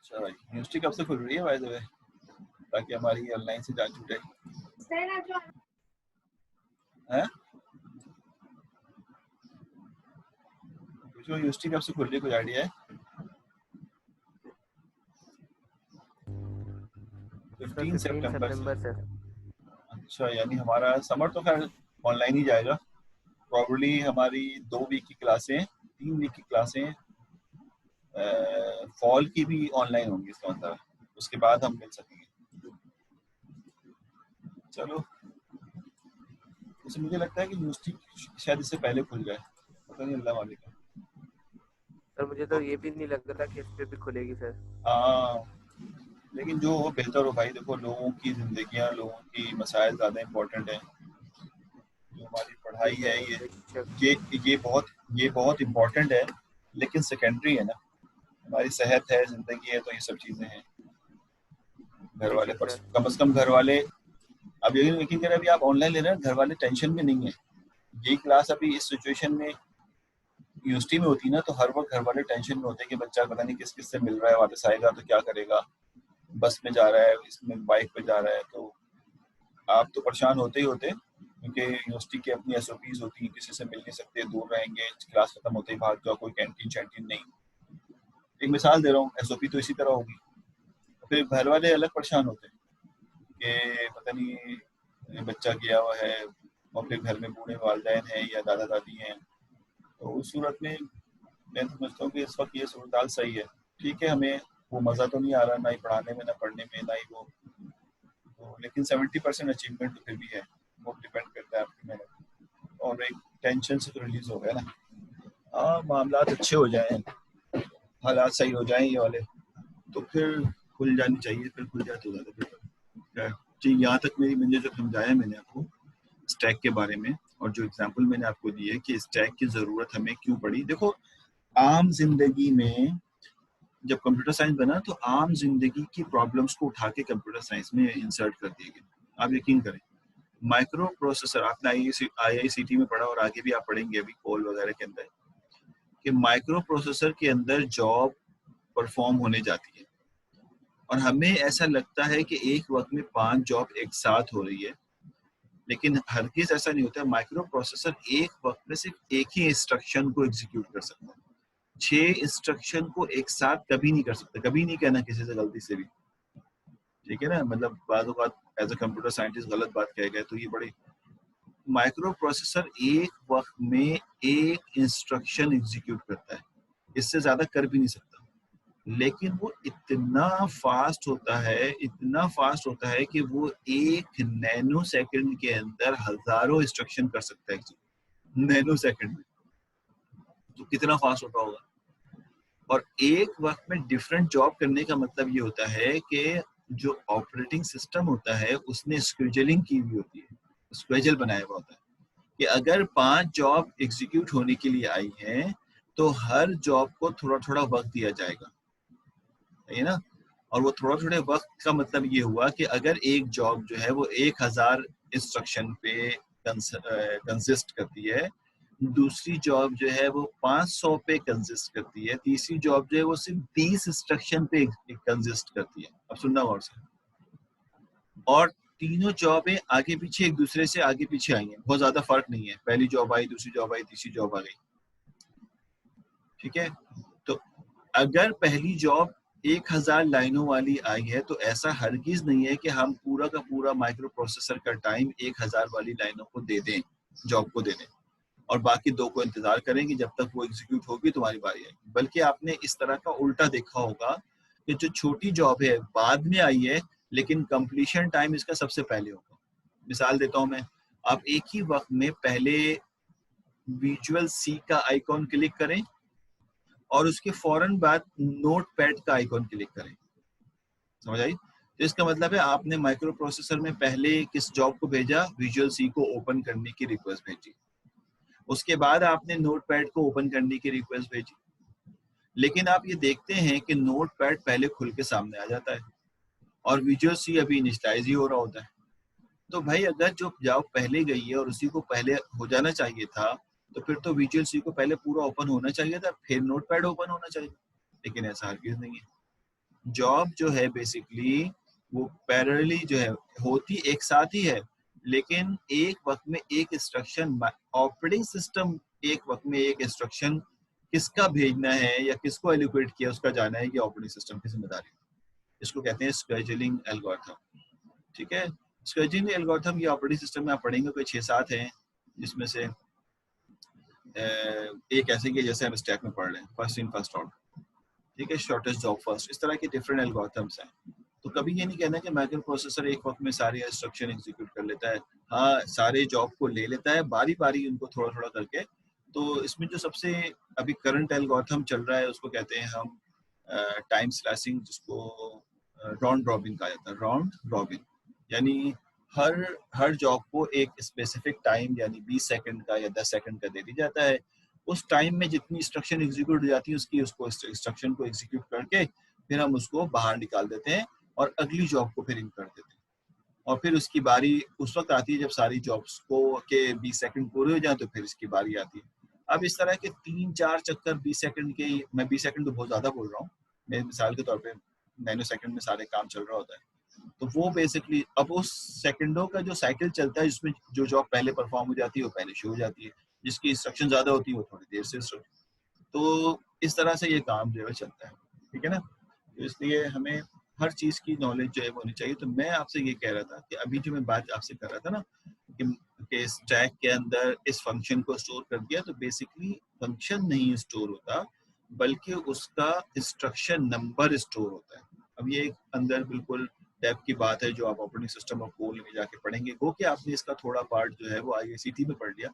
अच्छा भाई, यूनिवर्सिटी कब से खुल रही है बाय द वे, ताकि हमारी ऑनलाइन से जान छूटे हैं? जो यूनिवर्सिटी कब से खुल रही है, कोई आइडिया है? 15 सितंबर से। अच्छा, यानी हमारा समर तो खैर ऑनलाइन ही जाएगा। प्रॉब्ली हमारी 2 वीक की क्लासें, 3 वीक की क्लासें फॉल की भी ऑनलाइन होंगी, इसका मतलब उसके बाद हम मिल सकेंगे। चलो, मुझे लगता है कि यूनिवर्सिटी शायद इससे पहले खुल जाए, पता नहीं, अल्लाह मालिक। सर मुझे तो ये भी नहीं लग रहा कि इस पे भी खुलेगी सर। लेकिन जो हो बेहतर हो भाई। देखो, लोगों की जिंदगियां, लोगों की मसाइल ज़्यादा इम्पोर्टेंट हैं। जो हमारी पढ़ाई है ये बहुत इम्पोर्टेंट है, लेकिन सेकेंडरी है ना। हमारी सेहत है, जिंदगी है, तो ये सब चीज़ें हैं। घर वाले पर कम से कम घर वाले, अब यकीन करें, अभी आप ऑनलाइन ले रहे हैं, घर वाले टेंशन में नहीं है। ये क्लास अभी इस सिचुएशन में यूनिवर्सिटी में होती है ना, तो हर वक्त घर वाले टेंशन में होते हैं कि बच्चा पता नहीं किस किस से मिल रहा है, वापस आएगा तो क्या करेगा, बस में जा रहा है, इसमें बाइक पे जा रहा है। तो आप तो परेशान होते ही होते, क्योंकि यूनिवर्सिटी की अपनी SOPs होती हैं, किसी से मिल नहीं सकते, दूर रहेंगे, क्लास खत्म होते ही भाग जाओ, कोई कैंटीन शैंटीन नहीं। एक मिसाल दे रहा हूँ, SOP तो इसी तरह होगी। फिर घर वाले अलग परेशान होते हैं कि पता नहीं बच्चा गया हुआ है, और फिर घर में बूढ़े वालिदैन हैं या दादा दादी हैं। तो उस सूरत में मैं समझता हूँ कि इस वक्त ये सूरत सही है। ठीक है, हमें वो मज़ा तो नहीं आ रहा, ना ही पढ़ाने में, ना पढ़ने में, ना ही वो तो, लेकिन 70% अचीवमेंट तो फिर भी है। वो डिपेंड करता है आपकी मेहनत, और एक टेंशन से तो रिलीज हो गया ना। हाँ, मामलात अच्छे हो जाएं, हालात सही हो जाएं ये वाले, तो फिर खुल जानी चाहिए। फिर खुल जाए तो ज़्यादा बेहतर जी। यहाँ तक मैंने जो समझाया मैंने आपको स्टैक के बारे में, और जो एग्जांपल मैंने आपको दी है कि स्टैक की ज़रूरत हमें क्यों पड़ी। देखो, आम जिंदगी में जब कंप्यूटर साइंस बना, तो आम जिंदगी की प्रॉब्लम्स को उठा के कंप्यूटर साइंस में इंसर्ट कर दिए गए। आप यकीन करें, माइक्रो प्रोसेसर आपने IICT में पढ़ा, और आगे भी आप पढ़ेंगे अभी कोल वगैरह के अंदर, कि माइक्रो प्रोसेसर के अंदर जॉब परफॉर्म होने जाती है, और हमें ऐसा लगता है कि एक वक्त में 5 जॉब एक साथ हो रही है, लेकिन हरगिज ऐसा नहीं होता। माइक्रो प्रोसेसर एक वक्त में सिर्फ एक ही इंस्ट्रक्शन को एग्जीक्यूट कर सकता है। 6 इंस्ट्रक्शन को एक साथ कभी नहीं कर सकता। कभी नहीं कहना किसी से गलती से भी, ठीक है ना। मतलब बात एज अ कंप्यूटर साइंटिस्ट गलत बात कह गए तो ये बड़ी। माइक्रो प्रोसेसर एक वक्त में एक इंस्ट्रक्शन एग्जीक्यूट करता है, इससे ज्यादा कर भी नहीं सकता। लेकिन वो इतना फास्ट होता है, इतना फास्ट होता है कि वो 1 नैनो सेकंड के अंदर हजारों इंस्ट्रक्शन कर सकता है, नैनो सेकंड में। तो कितना फास्ट होता होगा। और एक वक्त में डिफरेंट जॉब करने का मतलब ये होता है कि जो ऑपरेटिंग सिस्टम होता है उसने स्केड्यूलिंग की हुई होती है, स्केड्यूल बनाया हुआ होता है कि अगर 5 जॉब एग्जीक्यूट होने के लिए आई हैं, तो हर जॉब को थोड़ा थोड़ा वक्त दिया जाएगा, है ना। और वो थोड़ा थोड़े वक्त का मतलब ये हुआ कि अगर एक जॉब जो है वो 1000 इंस्ट्रक्शन पे कंसिस्ट करती है, दूसरी जॉब जो है वो 500 पे कंसिस्ट करती है, तीसरी जॉब जो है वो सिर्फ 30 इंस्ट्रक्शन पे कंसिस्ट करती है। अब सुनना गौर से। और तीनों जॉबें आगे पीछे एक दूसरे से आगे पीछे आई हैं, बहुत ज्यादा फर्क नहीं है। पहली जॉब आई, दूसरी जॉब आई, तीसरी जॉब आ गई, ठीक है। तो अगर पहली जॉब 1000 लाइनों वाली आई है, तो ऐसा हरगिज नहीं है कि हम पूरा का पूरा माइक्रो प्रोसेसर का टाइम 1000 वाली लाइनों को दे दें, जॉब को दे दें, और बाकी 2 को इंतजार करेंगे जब तक वो एग्जीक्यूट होगी, तुम्हारी बारी आएगी। बल्कि आपने इस तरह का उल्टा देखा होगा कि जो छोटी जॉब है बाद में आई है, लेकिन कंप्लीशन टाइम इसका सबसे पहले होगा। मिसाल देता हूं मैं, आप एक ही वक्त में पहले विजुअल सी का आइकॉन क्लिक करें और उसके फौरन बाद नोट पैड का आइकॉन क्लिक करें। समझ आई? तो इसका मतलब है आपने माइक्रो प्रोसेसर में पहले किस जॉब को भेजा, विजुअल सी को ओपन करने की रिक्वेस्ट भेजी, उसके बाद आपने नोट पैड को ओपन करने की रिक्वेस्ट भेजी। लेकिन आप ये देखते हैं कि नोट पैड पहले खुल के सामने आ जाता है और विजुअल सी अभी इनिशियलाइज ही हो रहा होता है। तो भाई अगर जो जॉब पहले गई है और उसी को पहले हो जाना चाहिए था, तो फिर तो विजुअल सी को पहले पूरा ओपन होना चाहिए था, फिर नोट पैड ओपन होना चाहिए। लेकिन ऐसा हरगिज नहीं है। जॉब जो है बेसिकली वो पैरेलली जो है होती एक साथ ही है, लेकिन एक वक्त में एक इंस्ट्रक्शन ऑपरेटिंग सिस्टम एक वक्त में एक इंस्ट्रक्शन किसका भेजना है या किसको एलोकेट किया उसका जाना है, ये ऑपरेटिंग सिस्टम की जिम्मेदारी है। इसको कहते हैं स्केड्यूलिंग एल्गोरिथम। ठीक है, स्केड्यूलिंग एल्गोरिथम ये ऑपरेटिंग सिस्टम में आप पढ़ेंगे कोई 6-7 हैं, जिसमें से एक ऐसे कि जैसे हम स्टैक में पढ़ रहे हैं, फर्स्ट इन फर्स्ट आउट, ठीक है, शॉर्टेस्ट जॉब फर्स्ट, इस तरह के डिफरेंट एल्गोरिथम्स हैं। तो कभी ये नहीं कहना कि माइक्रो प्रोसेसर एक वक्त में सारे इंस्ट्रक्शन एग्जीक्यूट कर लेता है। हाँ, सारे जॉब को ले लेता है बारी बारी उनको थोड़ा थोड़ा करके। तो इसमें जो सबसे अभी करंट एल्गोरिथम चल रहा है उसको कहते हैं हम टाइम स्लाइसिंग, जिसको राउंड रॉबिन कहा जाता है। राउंड रॉबिन यानी हर हर जॉब को एक स्पेसिफिक टाइम यानी 20 सेकंड का या 10 सेकंड का दे दी जाता है। उस टाइम में जितनी इंस्ट्रक्शन एग्जीक्यूट हो जाती है उसको इंस्ट्रक्शन को एग्जीक्यूट करके फिर हम उसको बाहर निकाल देते हैं और अगली जॉब को फिर इन कर देते हैं। और फिर उसकी बारी उस वक्त आती है जब सारी जॉब्स को के 20 सेकंड पूरे हो जाए, तो फिर इसकी बारी आती है। अब इस तरह के 3-4 चक्कर 20 सेकंड के, मैं 20 सेकंड तो बहुत ज्यादा बोल रहा हूँ, मैं मिसाल के तौर पे नैनो सेकंड में सारे काम चल रहा होता है। तो वो बेसिकली अब उस सेकंडों का जो साइकिल चलता है जिसमें जो जॉब पहले परफॉर्म हो जाती है वो पहले शुरू हो जाती है, जिसकी इंस्ट्रक्शन ज्यादा होती है वो थोड़ी देर से। तो इस तरह से ये काम जो है चलता है, ठीक है ना। तो इसलिए हमें हर चीज की नॉलेज जो है वो होनी चाहिए। तो मैं आपसे ये कह रहा था कि अभी जो मैं बात आपसे कर रहा था ना कि स्टैक के अंदर इस फंक्शन को स्टोर कर दिया, तो बेसिकली फंक्शन नहीं स्टोर होता बल्कि उसका इंस्ट्रक्शन नंबर स्टोर होता है। अब ये एक अंदर बिल्कुल डेप्थ की बात है जो आप ऑपरेटिंग सिस्टम और कोड में जाके पढ़ेंगे। वो कि आपने इसका थोड़ा पार्ट जो है वो आईआईसीटी में पढ़ लिया,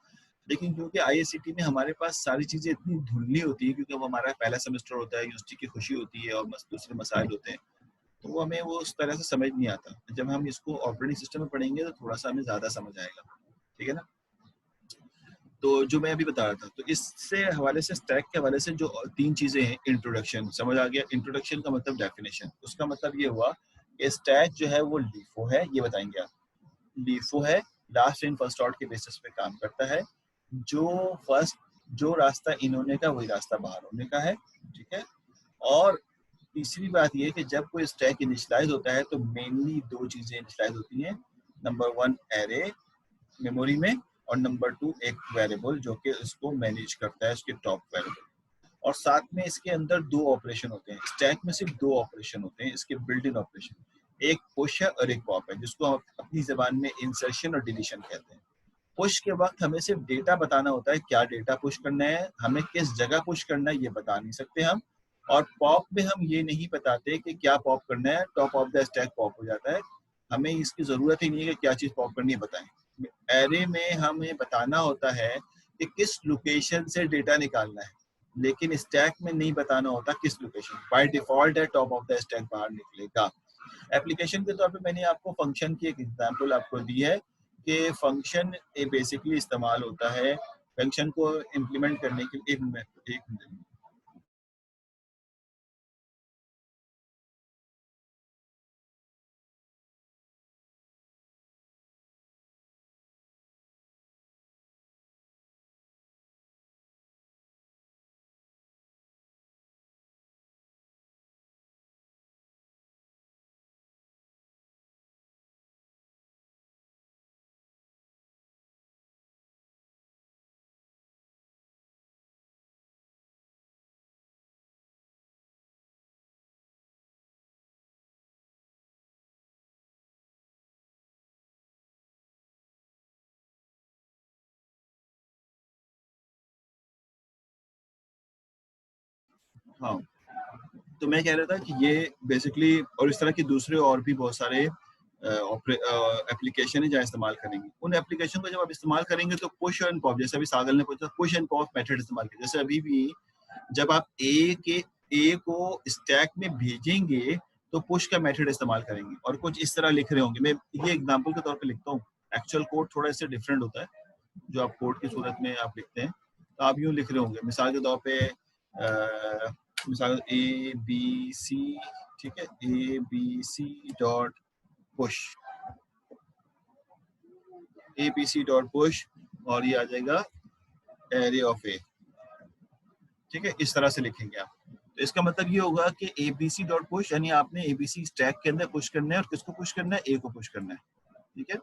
लेकिन क्योंकि आईआईसीटी में हमारे पास सारी चीजें इतनी धुंधली होती है, क्योंकि अब हमारा पहला सेमेस्टर होता है, यूनिवर्सिटी की खुशी होती है और दूसरे मसाइल होते हैं, तो वो हमें वो उस तरह से समझ नहीं आता। जब हम इसको ऑपरेटिंग सिस्टम में पढ़ेंगे तो थोड़ा सा हमें ज्यादा समझ आएगा, ठीक है ना। तो जो मैं अभी बता रहा था, तो इससे हवाले से स्टैक के हवाले से जो 3 चीजें हैं, इंट्रोडक्शन समझ आ गया। इंट्रोडक्शन का मतलब डेफिनेशन, उसका मतलब ये हुआ कि स्टैक जो है वो लीफो है, ये बताएंगे आप। लीफो है, लास्ट इन फर्स्ट आउट के बेसिस पे काम करता है। जो रास्ता इन होने का वही रास्ता बाहर होने का है, ठीक है। और तीसरी बात ये कि जब कोई स्टैक इनिशियलाइज होता है तो मेनली 2 चीजें इनिशियलाइज होती हैं। नंबर 1 एरे मेमोरी में, और नंबर 2 एक वेरिएबल जो कि इसको मैनेज करता है, उसके टॉप वेरिएबल। और साथ में इसके अंदर 2 ऑपरेशन होते हैं। स्टैक में सिर्फ 2 ऑपरेशन होते हैं इसके बिल्ट इन ऑपरेशन, एक पुश है और एक पॉप है, जिसको हम अपनी जबान में इंसर्शन और डिलीशन कहते हैं। पुश के वक्त हमें सिर्फ डेटा बताना होता है, क्या डेटा पुश करना है, हमें किस जगह पुश करना है ये बता नहीं सकते हम। और पॉप में हम ये नहीं बताते कि क्या पॉप करना है, top of the stack pop हो जाता है, हमें इसकी जरूरत ही नहीं है कि क्या चीज पॉप करनी है बताएं। एरे में हमें बताना होता है कि किस लोकेशन से डेटा निकालना है, लेकिन स्टैक में नहीं बताना होता किस लोकेशन। बाय डिफॉल्ट है टॉप ऑफ द स्टैक बाहर निकलेगा। एप्लीकेशन के तौर पे मैंने आपको फंक्शन की एक एग्जांपल आपको दी है कि फंक्शन बेसिकली इस्तेमाल होता है फंक्शन को इम्प्लीमेंट करने के लिए। एक मिनट हाँ, तो मैं कह रहा था कि ये बेसिकली और इस तरह के दूसरे और भी बहुत सारे एप्लीकेशन है जहाँ इस्तेमाल करेंगे। उन एप्लीकेशन को जब आप इस्तेमाल करेंगे तो पुश एंड पॉप, जैसे अभी सागल ने पूछा, पुश एंड पॉप मेथड इस्तेमाल किया। जैसे अभी भी जब आप ए को स्टैक में भेजेंगे तो पुश का मेथड इस्तेमाल करेंगे और कुछ इस तरह लिख रहे होंगे। मैं ये एग्जांपल के तौर पे लिखता हूँ, एक्चुअल कोड थोड़ा इससे डिफरेंट होता है जो आप कोड की सूरत में आप लिखते हैं। तो आप यूँ लिख रहे होंगे मिसाल के तौर पे मिसाल ए बी सी, ठीक है, A B C dot push, A B C dot push, और ये आ जाएगा एरे ऑफ ए, ठीक है, इस तरह से लिखेंगे आप। तो इसका मतलब ये होगा कि abc डॉट पुश, यानी आपने abc स्टैक के अंदर पुश करना है और किसको पुश करना है, a को पुश करना है, ठीक है।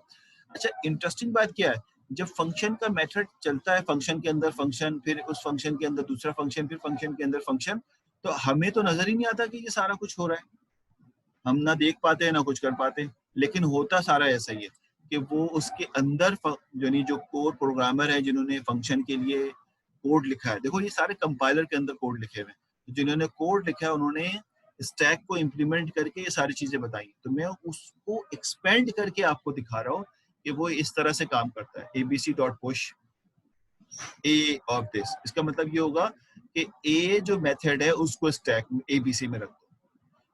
अच्छा, इंटरेस्टिंग बात क्या है, जब फंक्शन का मेथड चलता है, फंक्शन के अंदर फंक्शन, फिर उस फंक्शन के अंदर दूसरा फंक्शन, फिर फंक्शन के अंदर फंक्शन, तो हमें तो नजर ही नहीं आता कि ये सारा कुछ हो रहा है, हम ना देख पाते हैं ना कुछ कर पाते, लेकिन होता सारा ऐसा ही है कि वो उसके अंदर यानी जो कोर प्रोग्रामर है जिन्होंने फंक्शन के लिए कोड लिखा है, देखो ये सारे कंपाइलर के अंदर कोड लिखे हुए हैं, जिन्होंने कोड लिखा है उन्होंने स्टैक को इम्प्लीमेंट करके ये सारी चीजें बताई, तो मैं उसको एक्सपेंड करके आपको दिखा रहा हूँ कि वो इस तरह से काम करता है। abc dot push A of this, इसका मतलब ये होगा कि ए जो मेथड है उसको स्टैक में abc में रख दो,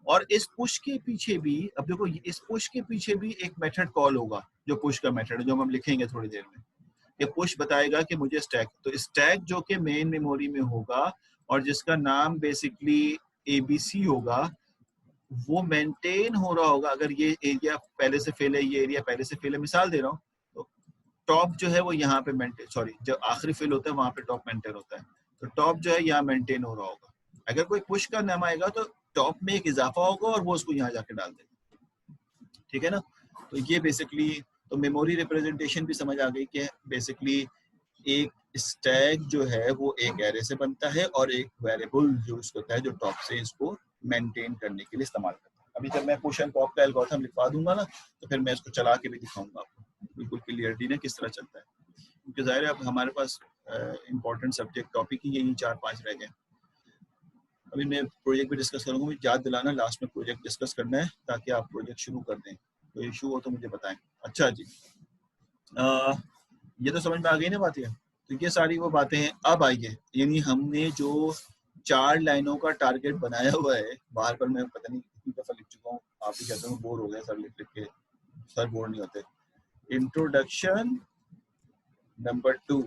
और इस पुश के पीछे भी, अब देखो इस पुश के पीछे भी एक मेथड कॉल होगा जो पुश का मेथड है, जो हम लिखेंगे थोड़ी देर में। ये पुश बताएगा कि मुझे स्टैक, तो स्टैक जो कि मेन मेमोरी में होगा और जिसका नाम बेसिकली एबीसी होगा, वो मेंटेन हो रहा होगा। अगर ये एरिया पहले से फेल है, ये एरिया पहले से फेल है, मिसाल दे रहा हूँ, तो टॉप जो है वो यहाँ पे मेंटेन, सॉरी जब आखिरी फेल होता है वहां पे टॉप मेंटेन होता है, तो टॉप जो है यहाँ मेंटेन हो रहा होगा। अगर कोई पुश का नाम आएगा तो टॉप में एक इजाफा होगा और वो उसको यहाँ जाके डाल देगा, ठीक है ना। तो ये बेसिकली, तो मेमोरी रिप्रेजेंटेशन भी समझ आ गई कि बेसिकली एक स्टैक जो है वो एक एरे से बनता है और एक वेरिएबल जो उसको होता है जो टॉप से इसको मेंटेन करने के लिए इस्तेमाल करता है। अभी जब मैं पुश एंड पॉप का एल्गोरिथम लिखवा दूंगा ना, तो फिर मैं इसको चला के भी दिखाऊंगा आपको बिल्कुल क्लियरिटी ना किस तरह चलता है, क्योंकि जाहिर है अब हमारे पास इंपॉर्टेंट सब्जेक्ट टॉपिक ही यही 4-5 रह गए। अभी मैं प्रोजेक्ट भी डिस्कस करूंगा, मुझे याद दिलाना लास्ट में प्रोजेक्ट डिस्कस करना है ताकि आप प्रोजेक्ट शुरू कर दें, तो इशू हो तो मुझे बताएं। अच्छा जी, ये तो समझ में आ गई ना बातें, तो ये सारी वो बातें हैं। अब आइए, यानी हमने जो 4 लाइनों का टारगेट बनाया हुआ है, बाहर पर मैं पता नहीं कितनी दफा लिख चुका हूँ, आप भी कहते हो बोर हो गए सर लिख लिख के, सर बोर नहीं होते। इंट्रोडक्शन नंबर 2,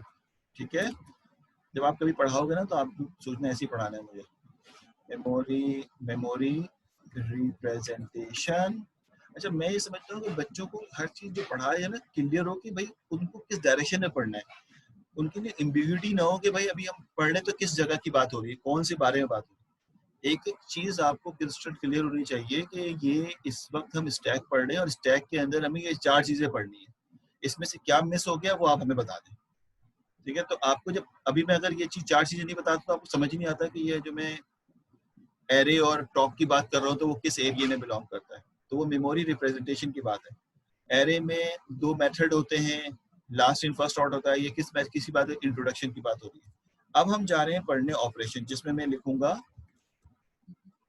ठीक है, जब आप कभी पढ़ाओगे ना तो आप सोचना ऐसे ही पढ़ाना है मुझे। Memory representation. अच्छा, मैं ये समझता हूँ कि बच्चों को हर चीज जो पढ़ाए है ना क्लियर हो कि भाई उनको किस डायरेक्शन में पढ़ना है, उनके लिए एम्बिग्यूटी ना हो कि भाई अभी हम पढ़ रहे तो किस जगह की बात हो रही है, कौन से बारे में बात हो रही है। एक एक चीज आपको क्रिस्टल क्लियर होनी चाहिए कि ये इस वक्त हम स्टैक पढ़ रहे हैं और स्टैक के अंदर हमें ये 4 चीजें पढ़नी है, इसमें से क्या मिस हो गया वो आप हमें बता दें, ठीक है। तो आपको जब अभी मैं अगर ये चीज 4 चीजें नहीं बताता तो आपको समझ ही नहीं आता कि ये जो मैं एरे और टॉप की बात कर रहा हूँ तो वो किस एरिया में बिलोंग करता है। तो वो मेमोरी रिप्रेजेंटेशन की बात है। एरे में 2 मेथड होते हैं, लास्ट इन फर्स्ट आउट होता है, ये किसी बात इंट्रोडक्शन की बात हो रही है। अब हम जा रहे हैं पढ़ने ऑपरेशन, जिसमें मैं लिखूंगा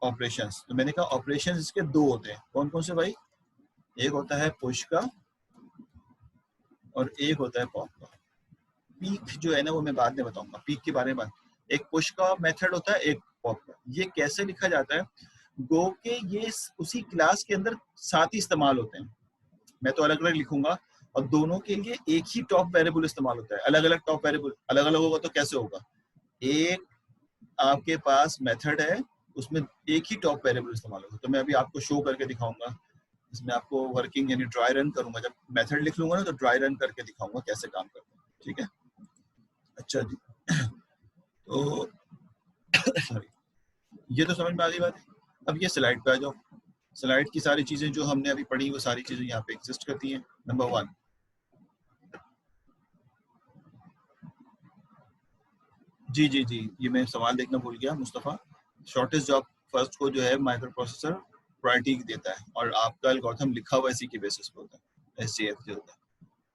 ऑपरेशंस। तो मैंने कहा ऑपरेशंस इसके 2 होते हैं, कौन कौन से भाई, एक होता है पुश का और एक होता है पॉप का। पीक जो है ना वो मैं बाद में बताऊंगा, पीक के बारे में। एक पुश का मेथड होता है, एक पॉप का। ये कैसे लिखा जाता है, गो के ये उसी क्लास के अंदर साथ ही इस्तेमाल होते हैं। मैं तो अलग अलग लिखूंगा और दोनों के लिए एक ही टॉप वेरिएबल इस्तेमाल होता है। अलग अलग टॉप वेरिएबल अलग अलग होगा तो कैसे होगा, एक आपके पास मेथड है उसमें एक ही टॉप वेरिएबल इस्तेमाल होगा। तो मैं अभी आपको शो करके दिखाऊंगा, इसमें आपको वर्किंग यानी ड्राई रन करूंगा, जब मेथड लिख लूंगा ना तो ड्राई रन करके दिखाऊंगा कैसे काम करता है, ठीक है। अच्छा जी, तो सॉरी, ये तो समझ में आ गई बात है। अब ये स्लाइड पे आ जाओ। स्लाइड की सारी चीजें जो हमने अभी पढ़ी वो सारी चीजें यहाँ पे एग्जिस्ट करती हैं। नंबर 1, जी जी जी, ये मैं सवाल देखना भूल गया मुस्तफ़ा। शॉर्टेस्ट जॉब फर्स्ट को जो है माइक्रो प्रोसेसर प्रायोरिटी देता है और आपका एल्गोरिथम लिखा हुआ इसी के बेसिस पे होता है, एसजीएफ जो होता है।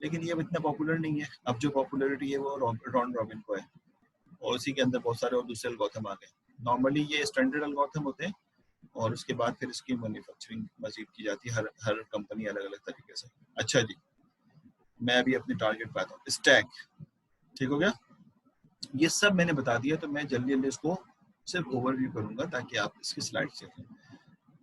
लेकिन ये इतना पॉपुलर नहीं है, अब जो पॉपुलरिटी है वो राउंड रॉबिन को है और उसी के अंदर बहुत सारे और दूसरे एल्गोरिथम आ गए। नॉर्मली ये स्टैंडर्ड एल्गोरिथम होते हैं और उसके बाद फिर इसकी मैन्युफैक्चरिंग मजीद की जाती है, हर कंपनी अलग अलग तरीके से। अच्छा जी, मैं अभी अपने टारगेट पे आता हूँ। स्टैक ठीक हो गया, ये सब मैंने बता दिया, तो मैं जल्दी जल्दी इसको सिर्फ ओवरव्यू करूंगा ताकि आप इसकी slide check.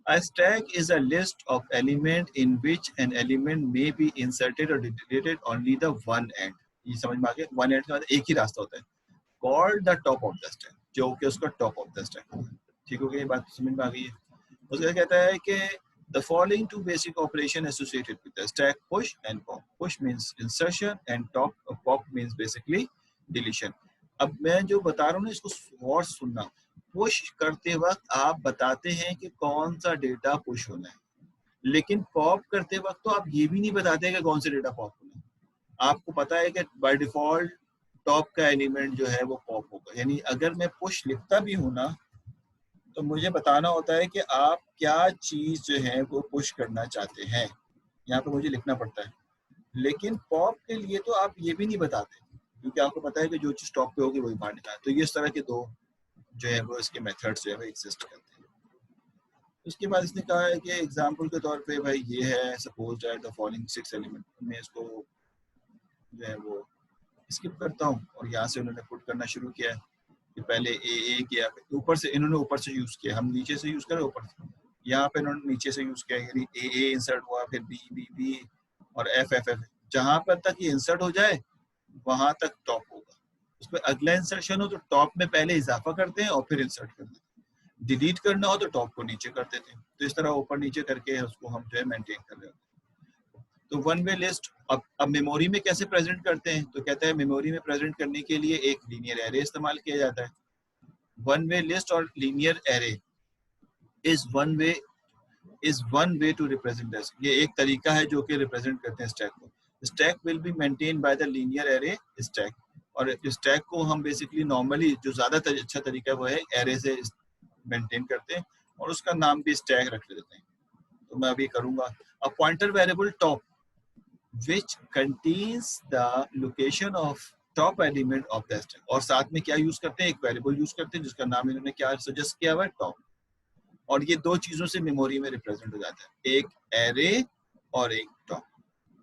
A stack is a list of element in which an element may be inserted or deleted only the one end. ये समझ में आ गया? One end के बाद एक ही रास्ता होता है, called the top of the stack, जो कि उसका top of the stack होगा। ठीक हो गया? ये बात समझ में आ गई है? उसका कहता है कि the following two basic operation associated with the stack, push and pop. Push means insertion and pop means basically deletion. अब मैं जो बता रहा हूँ ना, इसको और सुनना। पुश करते वक्त आप बताते हैं कि कौन सा डेटा पुश होना है, लेकिन पॉप करते वक्त तो आप ये भी नहीं बताते कि कौन सा डेटा पॉप होना है। आपको पता है कि बाय डिफॉल्ट टॉप का एलिमेंट जो है वो पॉप होगा। यानी अगर मैं पुश लिखता भी हूँ ना, तो मुझे बताना होता है कि आप क्या चीज जो है वो पुश करना चाहते हैं, यहाँ पे मुझे लिखना पड़ता है। लेकिन पॉप के लिए तो आप ये भी नहीं बताते, क्योंकि आपको पता है कि जो चीज टॉप पे होगी वही बाहर निकाले। तो ये इस तरह के दो जो है वो इसके मेथड्स जो है वो एग्जिस्ट करते हैं। उसके बाद इसने कहा है कि एग्जांपल के तौर पे भाई ये है, suppose that the following 6 element, मैं इसको जो है वो स्किप करता हूँ और यहाँ से उन्होंने पुट करना शुरू किया है कि पहले ए किया, ऊपर से इन्होंने ऊपर से यूज किया, हम नीचे से यूज करें ऊपर से, यहाँ पे इन्होंने नीचे से यूज किया, यानी ए इंसर्ट हुआ, फिर बी और एफ। जहाँ पर तक ये इंसर्ट हो जाए वहां तक टॉप होगा। उसमें अगला इंसर्शन हो तो टॉप में पहले इजाफा करते हैं और फिर इंसर्ट करते हैं। डिलीट करना हो तो टॉप को नीचे कर देते हैं। तो इस तरह ऊपर नीचे करके उसको हम जो है मेंटेन कर रहे हैं। तो वन वे लिस्ट अब मेमोरी में कैसे प्रेजेंट करते हैं? तो कहता है मेमोरी में प्रेजेंट करने के लिए एक लीनियर एरे इस्तेमाल किया जाता है। वन वे लिस्ट और linear array is one way to represent this. ये एक तरीका है जो कि रिप्रेजेंट करते हैं स्टैक को। Stack will be maintain by the linear array stack, और स्टैक को हम बेसिकली नॉर्मली जो ज्यादा अच्छा तरीका है वो है एरे से मेंटेन करते हैं और उसका नाम भी स्टैक रख देते हैं। तो मैं अभी करूंगा a pointer variable top which contains the location of top element of the stack, और साथ में क्या यूज करते हैं? एक वेरिएबल यूज करते हैं जिसका नाम इन्होंने क्या सजेस्ट किया हुआ है? टॉप। और ये दो चीजों से मेमोरी में रिप्रेजेंट हो जाता है, एक एरे और एक टॉप।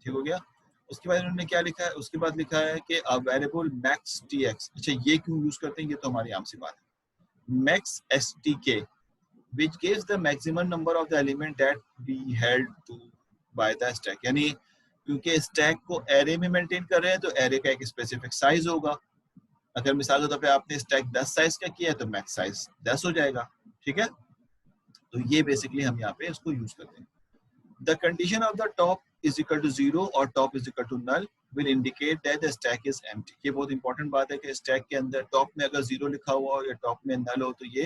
ठीक हो गया? उसके बाद इन्होंने क्या लिखा है? उसके बाद लिखा है कि अ वेरिएबल मैक्स टीएक्स। अच्छा, ये क्यों यूज करते हैं? ये तो हमारी आम सी बात है। Max STK which gives the maximum number of the element that be held to by the stack, यानी क्योंकि स्टैक को एरे में मेंटेन कर रहे हैं तो एरे का एक स्पेसिफिक साइज होगा। अगर मिसाल के तौर पे आपने स्टैक 10 साइज का किया है तो मैक्स साइज 10 हो जाएगा। ठीक है? तो ये बेसिकली हम यहाँ पे इसको यूज करते हैं। The condition of the top is equal to 0 और top is equal to null will indicate that the stack is empty। ये बहुत इंपॉर्टेंट बात है कि स्टैक के अंदर टॉप में अगर 0 लिखा हुआ हो या टॉप में null हो तो ये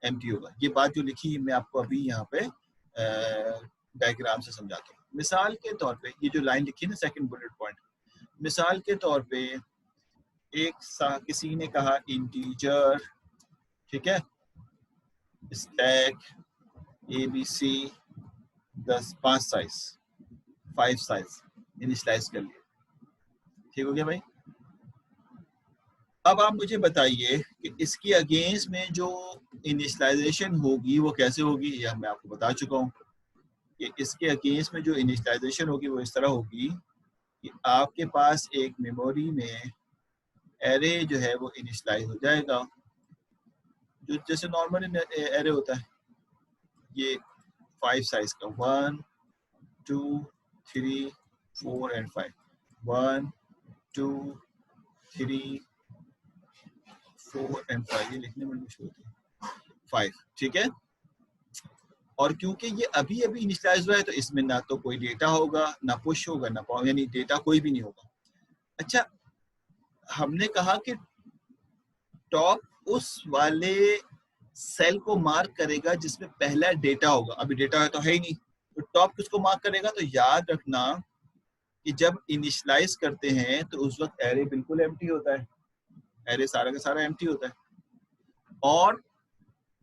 एम्प्टी होगा। ये बात जो लिखी मैं आपको अभी यहाँ पे डायग्राम से समझाता हूँ। मिसाल के तौर पे ये जो लाइन लिखी है ना, सेकंड बुलेट पॉइंट, मिसाल के तौर पे किसी ने कहा इंटीजर, ठीक है, स्टैक ABC 5 साइज इनिशियलाइज कर लिया। ठीक हो गया भाई? अब आप मुझे बताइए कि इसकी अगेंस्ट में जो इनिशियलाइजेशन होगी वो कैसे होगी? यह मैं आपको बता चुका हूँ कि इसके अगेंस्ट में जो इनिशियलाइजेशन होगी वो इस तरह होगी कि आपके पास एक मेमोरी में एरे जो है वो इनिशियलाइज हो जाएगा, जो जैसे नॉर्मल एरे होता है। ये 5 साइज का 1 2 3 4 एंड 5, 1 2 3 4 एंड 5, ये लिखने में मुश्किल होती है, 5। ठीक है? और क्योंकि ये अभी अभी इनिशियलाइज हुआ है तो इसमें ना तो कोई डेटा होगा, ना पुश होगा, ना पॉप, यानी डेटा कोई भी नहीं होगा। अच्छा, हमने कहा कि टॉप उस वाले सेल को मार्क करेगा जिसमें पहला डेटा होगा। अभी डेटा है तो है ही नहीं, तो टॉप किसको मार्क करेगा? तो याद रखना कि जब इनिशियलाइज करते हैं तो उस वक्त एरे बिल्कुल एम्प्टी होता है, एरे सारा का सारा एम्प्टी होता है। और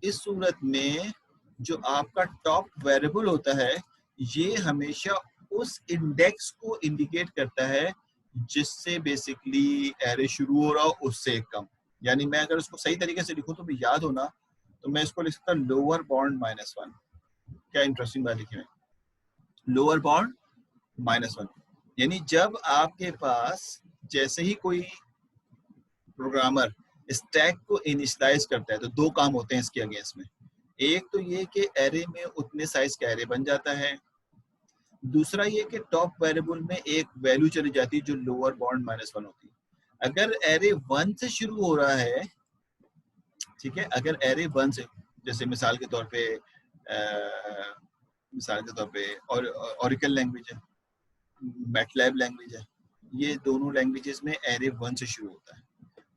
इस सूरत में जो आपका टॉप वेरिएबल होता है ये हमेशा उस इंडेक्स को इंडिकेट करता है जिससे बेसिकली एरे शुरू हो रहा हो उससे कम। यानी मैं अगर उसको सही तरीके से लिखूं तो भी याद होना, तो मैं इसको लिख सकता हूं लोअर बाउंड -1। क्या इंटरेस्टिंग बात लिखी है, लोअर बाउंड -1। यानी जब आपके पास जैसे ही कोई प्रोग्रामर स्टैक को इनिशियलाइज करता है। तो दो काम होते हैं इसके अगेंस्ट में, एक तो ये कि एरे में उतने साइज का एरे बन जाता है, दूसरा ये कि टॉप वेरिएबल में एक वैल्यू चली जाती है जो लोअर बाउंड -1 होती है। अगर एरे 1 से शुरू हो रहा है, ठीक है, अगर एरे 1 से, जैसे मिसाल के तौर पे और ओरेकल लैंग्वेज है, मैटलैब लैंग्वेज है, ये दोनों लैंग्वेजेस में एरे 1 से शुरू होता है।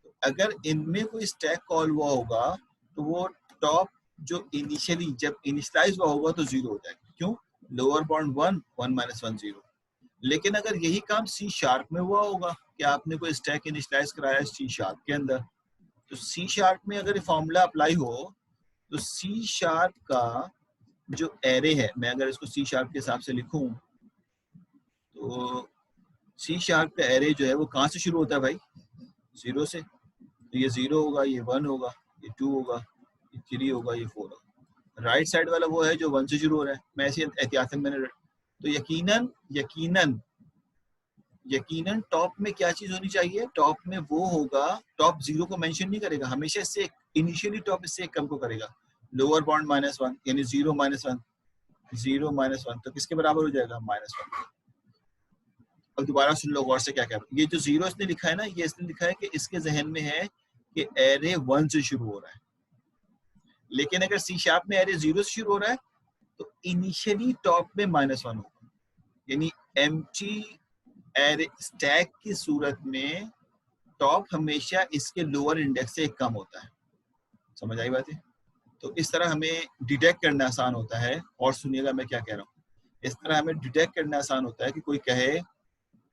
तो अगर इनमें कोई स्टैक कॉल हुआ होगा तो वो टॉप जो इनिशियली जब इनिशियलाइज हुआ होगा तो 0 हो जाएगा। क्यों? Lower bound 1, 1 - 1 0। लेकिन अगर यही काम सी शार्प में हुआ होगा कि आपने कोई स्टैक इनिशियलाइज कराया सी शार्प के अंदर, तो सी शार्प में अगर ये फॉर्मूला अप्लाई हो तो सी शार्प का जो एरे है, मैं अगर इसको सी शार्प के हिसाब से लिखूं तो सी शार्प का एरे जो है वो कहाँ से शुरू होता है भाई? 0 से। तो ये 0 होगा, ये 1 होगा, ये 2 होगा, ये 3 होगा, ये 4 होगा। राइट साइड वाला वो है जो 1 से शुरू हो रहा है। मैं ऐसे एहतियातन मैंने, तो यकीनन टॉप में क्या चीज होनी चाहिए? टॉप में वो होगा, टॉप 0 को मेंशन नहीं करेगा, हमेशा इससे इनिशियली टॉप इससे एक कम को करेगा। लोअर बाउंड -1 यानी 0 - 1, 0 - 1 तो किसके बराबर हो जाएगा? -1। अब दोबारा सुन लो गौर से क्या क्या, ये जो 0 इसने लिखा है ना, ये इसने लिखा है कि इसके जहन में है कि एरे 1 से शुरू हो रहा है। लेकिन अगर सी शार्प में एरे 0 से शुरू हो रहा है तो इनिशियली टॉप में -1 होगा, यानी एम्प्टी एरे स्टैक की सूरत में टॉप हमेशा इसके लोअर इंडेक्स से एक कम होता है। समझ आई बात है? तो इस तरह हमें डिटेक्ट करना आसान होता है। और सुनिएगा मैं क्या कह रहा हूँ, इस तरह हमें डिटेक्ट करना आसान होता है कि कोई कहे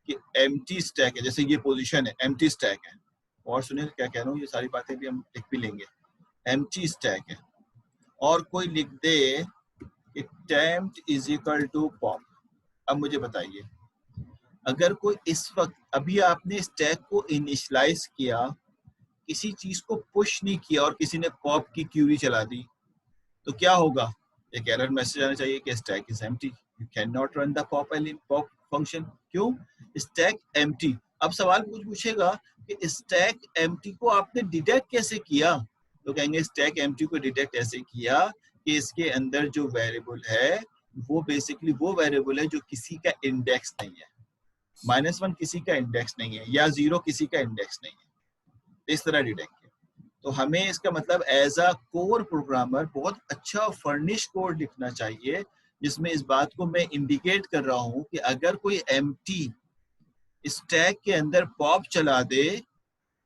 कि एम्प्टी स्टैक है, जैसे ये पोजीशन है एम्प्टी स्टैक है, और सुनिए क्या कह रहा हूँ, ये सारी बातें भी हम लिख भी लेंगे, एम्प्टी स्टैक है, और कोई लिख दे कि temp is equal to pop. अब मुझे बताइए, अगर कोई इस वक्त अभी आपने स्टैक को इनिशियलाइज किया, किसी चीज को पुश नहीं किया और किसी ने पॉप की क्यूरी चला दी, तो क्या होगा? एक एरर मैसेज आना चाहिए कि stack is empty, you can not run the pop function. क्यों? Stack empty. अब सवाल पूछेगा कि स्टैक एम्प्टी को आपने डिटेक्ट कैसे किया? तो कहेंगे स्टैक एम्प्टी को डिटेक्ट ऐसे किया कि इसके अंदर जो वेरिएबल है वो बेसिकली वो वेरिएबल है जो किसी का इंडेक्स नहीं है। -1 किसी का इंडेक्स नहीं है या 0 किसी का इंडेक्स नहीं है। इस तरह डिटेक्ट किया। तो हमें इसका मतलब एज अ कोर प्रोग्रामर बहुत अच्छा फर्निश कोड लिखना चाहिए जिसमें इस बात को मैं इंडिकेट कर रहा हूं कि अगर कोई एम्प्टी स्टैक के अंदर पॉप चला दे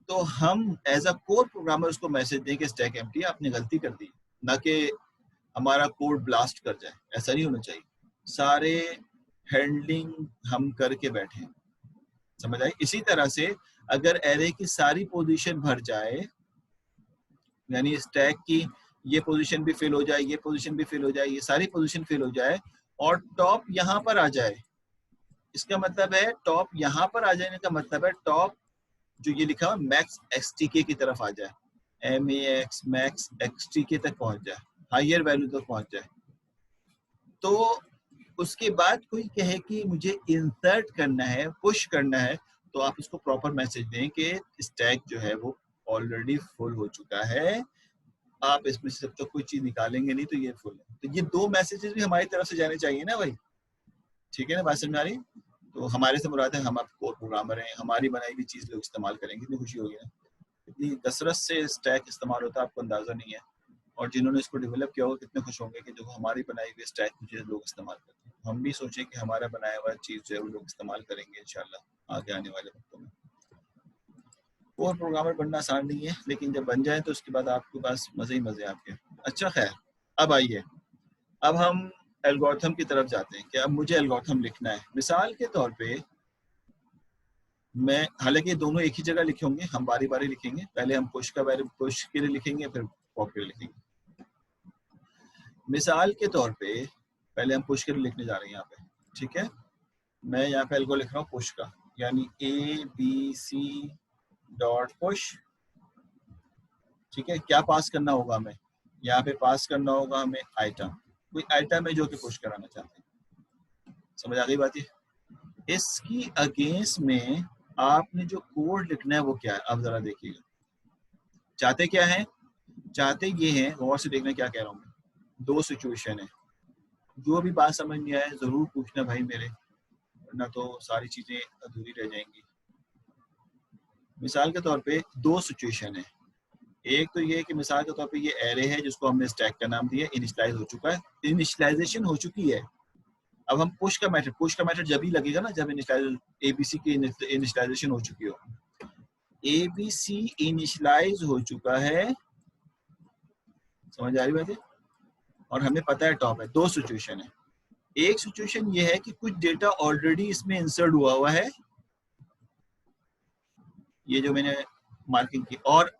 तो हम एज अ कोर प्रोग्रामर उसको मैसेज दें कि स्टैक एम्प्टी, आपने गलती कर दी, ना कि हमारा कोड ब्लास्ट कर जाए। ऐसा नहीं होना चाहिए। सारे हैंडलिंग हम करके बैठे, समझ आई? इसी तरह से अगर एरे की सारी पोजीशन भर जाए, यानी स्टैक की ये पोजीशन भी फिल हो जाए, ये पोजीशन भी फिल हो जाए, ये सारी पोजीशन फिल हो जाए और टॉप यहाँ पर आ जाए, इसका मतलब है टॉप यहाँ पर आ जाने का मतलब है टॉप जो ये लिखा हुआ मैक्स एक्सटीके की तरफ आ जाए, MAX मैक्स एक्सटीके तक पहुंच जाए, हायर वैल्यू तक पहुंच जाए। तो उसके बाद कोई कहे कि मुझे इंसर्ट करना है, पुश करना है, तो आप उसको प्रॉपर मैसेज दें कि स्टैक जो है वो ऑलरेडी फुल हो चुका है, आप इसमें से जब तक कोई चीज निकालेंगे नहीं तो ये फुल है। तो ये दो मैसेजेस भी हमारी तरफ से जाने चाहिए ना भाई, ठीक है ना? बात समझ आ रही? तो हमारे से मुराद है हम आप कोर प्रोग्रामर हैं, हमारी बनाई हुई चीज लोग इस्तेमाल करेंगे, कितनी खुशी होगी ना। इतनी कसरत से स्टैक इस्तेमाल होता है, आपको अंदाजा नहीं है। और जिन्होंने इसको डेवलप किया होगा कितने खुश होंगे कि जो हमारी बनाई हुई स्टैक चीज़ लोग इस्तेमाल करते हैं। हम भी सोचें कि हमारा बनाया हुआ चीज़ जो है वो लोग इस्तेमाल करेंगे इंशाल्लाह आगे आने वाले वक्तों में। कोर प्रोग्रामर बनना आसान नहीं है, लेकिन जब बन जाए तो उसके बाद आपके पास मजे ही मजे आपके। अच्छा खैर, अब आइए, अब हम एल्गोरिथम की तरफ जाते हैं कि अब मुझे एल्गोरिथम लिखना है। मिसाल के तौर पे मैं, हालांकि दोनों एक ही जगह लिखे होंगे, हम बारी बारी लिखेंगे। पहले हम पुश के लिए लिखेंगे, फिर पॉप के लिए लिखेंगे। मिसाल के तौर पे पहले हम पुश के लिए लिखने जा रहे हैं यहाँ पे, ठीक है? मैं यहाँ पे एल्गो लिख रहा हूँ पुश का, यानी ABC डॉट पुश, ठीक है? क्या पास करना होगा हमें? यहाँ पे पास करना होगा हमें आइटम, कोई आइटम है जो कि पुश कराना चाहते हैं। समझ आ गई बात? ये इसकी अगेंस्ट में आपने जो कोड लिखना है वो क्या है, अब जरा देखिएगा। चाहते क्या है, चाहते ये हैं, गौर से देखना क्या कह रहा हूँ मैं, दो सिचुएशन है, जो भी बात समझ नहीं आए जरूर पूछना भाई मेरे, वरना तो सारी चीजें अधूरी रह जाएंगी। मिसाल के तौर पे दो सिचुएशन है, एक तो ये है कि मिसाल के तौर पे ये एरे है जिसको हमने स्टैक का नाम दिया, इनिशियलाइज हो चुका है, इनिशियलाइजेशन हो चुकी है। अब हम पुश का मेथड जब ही लगेगा ना जब एबीसी की इनिशियलाइजेशन हो चुकी हो। एबीसी इनिशियलाइज हो चुका है, समझ आ रही बात है, और हमें पता है टॉप है। दो सिचुएशन है, एक सिचुएशन ये है कि कुछ डेटा ऑलरेडी इसमें इंसर्ट हुआ है, ये जो मैंने मार्किंग की, और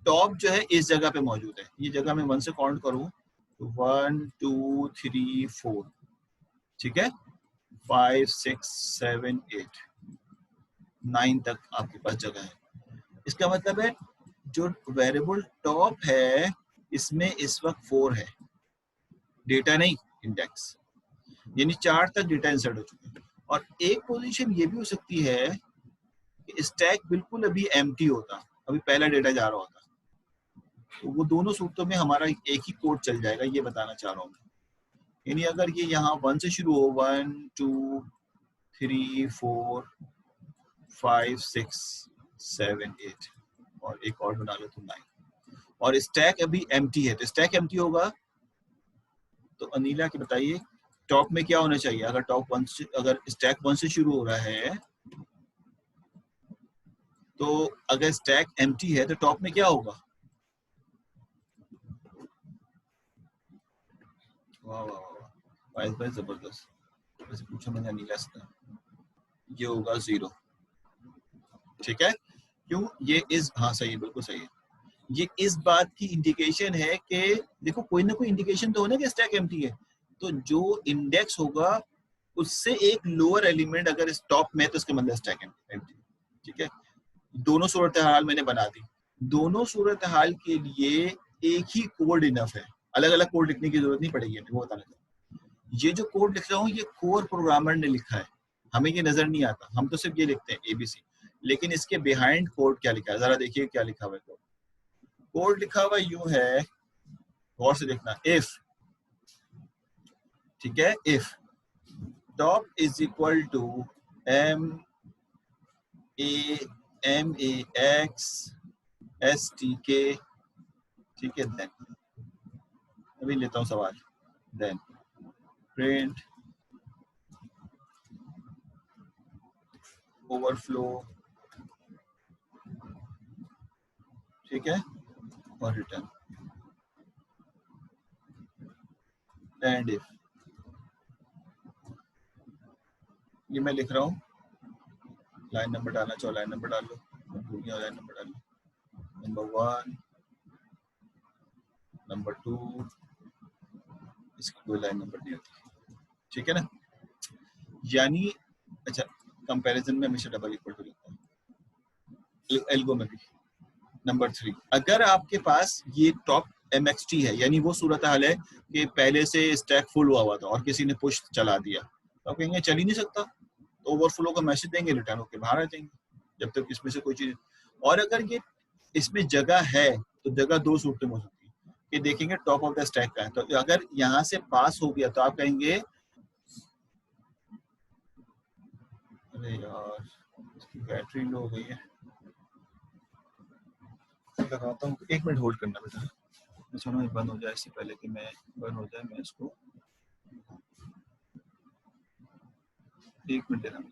टॉप जो है इस जगह पे मौजूद है। ये जगह मैं 1 से काउंट करूं तो 1 2 3 4, ठीक है, 5 6 7 8 9 तक आपके पास जगह है। इसका मतलब है जो वेरिएबल टॉप है इसमें इस वक्त 4 है, डेटा नहीं इंडेक्स, यानी 4 तक डेटा इंसर्ट हो चुके हैं। और एक पोजीशन ये भी हो सकती है कि स्टैक बिल्कुल अभी एम्प्टी होता, अभी पहला डेटा जा रहा होता, तो वो दोनों सूरतों में हमारा एक ही कोड चल जाएगा, ये बताना चाह रहा हूँ। यानी अगर ये यहाँ 1 से शुरू हो 1 2 3 4 5 6 7 8 और एक और बना लो तो 9, और स्टैक अभी एम्प्टी है, तो स्टैक एम्प्टी होगा तो अनिला के बताइए टॉप में क्या होना चाहिए। अगर टॉप 1 से, अगर स्टैक 1 से शुरू हो रहा है तो अगर स्टैक एम्प्टी है तो टॉप में क्या होगा। वाह वाह वाह, भाई जबरदस्त, वैसे पूछा मैंने अनिला से, ये होगा 0, ठीक है। क्यों, ये इस, हाँ सही है, बिल्कुल सही है। ये इस बात की इंडिकेशन है कि देखो कोई ना कोई इंडिकेशन तो होना कि स्टैक एम्प्टी है, तो जो इंडेक्स होगा उससे एक लोअर एलिमेंट अगर इस टॉप में है तो इसका मतलब स्टैक एम्प्टी, ठीक है। दोनों सूरत हाल मैंने बना दी, दोनों सूरत हाल के लिए एक ही कोड इनफ है, अलग अलग कोड लिखने की जरूरत नहीं पड़ेगी, वो बताना चाहता हूँ। ये जो कोड लिख रहा हूँ ये कोर प्रोग्रामर ने लिखा है, हमें ये नजर नहीं आता, हम तो सिर्फ ये लिखते हैं एबीसी, लेकिन इसके बिहाइंड कोड क्या लिखा है जरा देखिए क्या लिखा हुआ है। कोड लिखा हुआ यूं है, गौर से देखना, इफ, ठीक है, if top is equal to M A X S T K, ठीक है, देन अभी लेता हूं सवाल, देन प्रिंट ओवरफ्लो, ठीक है, और रिटर्न एंड इफ, ये मैं लिख रहा हूँ, लाइन नंबर डालना चाहो लाइन नंबर डाल लो, भूल गया लाइन नंबर डाल लो, नंबर 1 नंबर 2, इसकी कोई लाइन नंबर नहीं होती, ठीक है ना। यानी अच्छा, कंपैरिजन में हमेशा डबल इक्वल टू लिखता हूँ, एल्गो में भी। नंबर 3, अगर आपके पास ये टॉप MXT है, यानी वो सूरत हाल है कि पहले से स्टैक फुल हुआ था और किसी ने पुश चला दिया, तो आप कहेंगे चल ही नहीं सकता, तो ओवरफ्लो का मैसेज देंगे, रिटर्न होकर बाहर आ जाएंगे जब तक इसमें से कोई चीज। और अगर ये इसमें जगह है तो जगह दो सूरतें में हो सकती है कि देखेंगे टॉप ऑफ द स्टैक का है, तो अगर यहाँ से पास हो गया तो आप कहेंगे अरे यार इसकी बैटरी लो हो गई है, लगाता हूँ, 1 मिनट होल्ड करना बेटा, मैं सुना बंद हो जाए, इससे पहले कि मैं बंद हो जाए मैं इसको 1 मिनट देना।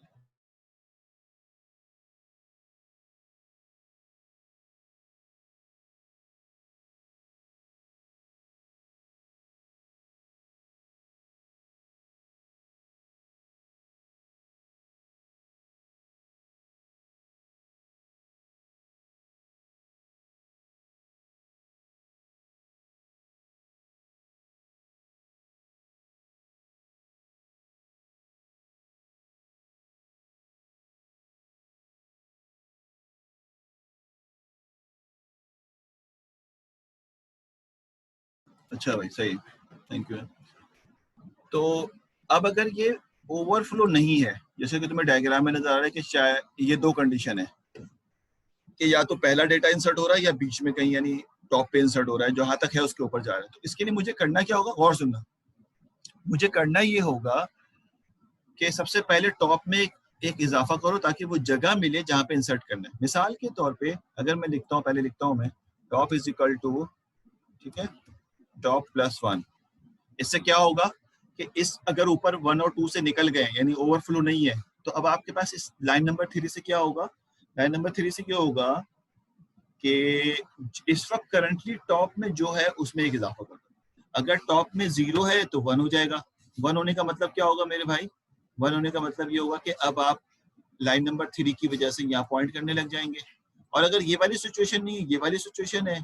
अच्छा भाई सही, थैंक यू। तो अब अगर ये ओवरफ्लो नहीं है, जैसे कि तुम्हें डायग्राम में नजर आ रहा है कि शायद ये दो कंडीशन है, कि या तो पहला डेटा इंसर्ट हो रहा है या बीच में कहीं यानी टॉप पे इंसर्ट हो रहा है, जहां तक है उसके ऊपर जा रहा है। तो इसके लिए मुझे करना क्या होगा, गौर सुनना, मुझे करना ये होगा कि सबसे पहले टॉप में एक इजाफा करो ताकि वो जगह मिले जहां पे इंसर्ट करना है। मिसाल के तौर पे अगर मैं लिखता हूँ, पहले लिखता हूँ मैं टॉप इज इक्वल टू, ठीक है, टॉप प्लस 1। इससे क्या होगा कि इस अगर ऊपर 1 और 2 से निकल गए यानी ओवरफ्लो नहीं है, तो अब आपके पास इस लाइन नंबर 3 से क्या होगा, लाइन नंबर 3 से क्या होगा कि इस वक्त करंटली टॉप में जो है उसमें एक इजाफा कर दो। अगर टॉप में 0 है तो 1 हो जाएगा। 1 होने का मतलब क्या होगा मेरे भाई, 1 होने का मतलब ये होगा कि अब आप लाइन नंबर 3 की वजह से यहाँ पॉइंट करने लग जाएंगे। और अगर ये वाली सिचुएशन नहीं है, ये वाली सिचुएशन है,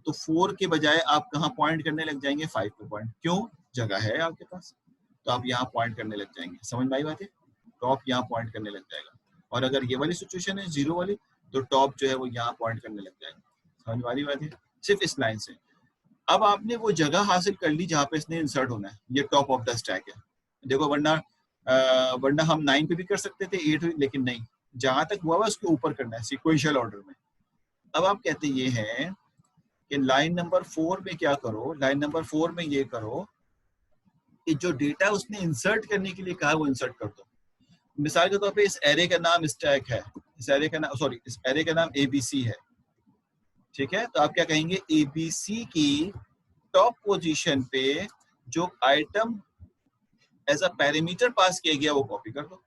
तो 4 के बजाय आप कहाँ पॉइंट करने लग जाएंगे, 5 पे पॉइंट। क्यों, जगह है आपके पास, तो आप यहाँ पॉइंट करने लग जाएंगे। समझ में आई बात है, टॉप यहाँ पॉइंट करने लग जाएगा। और अगर ये वाली सिचुएशन है 0 वाली, तो टॉप जो है वो यहाँ पॉइंट करने लग जाएगा। समझ वाली बात है, सिर्फ इस लाइन से। अब आपने वो जगह हासिल कर ली जहाँ पे इसने इंसर्ट होना है, ये टॉप ऑफ द स्टैक है। देखो वरना हम 9 पे भी कर सकते थे, 8 लेकिन नहीं, जहां तक हुआ उसके ऊपर करना है सिक्वेंशियल ऑर्डर में। अब आप कहते ये हैं कि लाइन नंबर 4 में क्या करो, लाइन नंबर 4 में ये करो कि जो डेटा उसने इंसर्ट करने के लिए कहा वो इंसर्ट कर दो। मिसाल के तौर पे इस एरे का नाम स्टैक है, इस एरे का नाम इस एरे का नाम एबीसी है, ठीक है। तो आप क्या कहेंगे, एबीसी की टॉप पोजीशन पे जो item as a parameter pass किया गया वो कॉपी कर दो।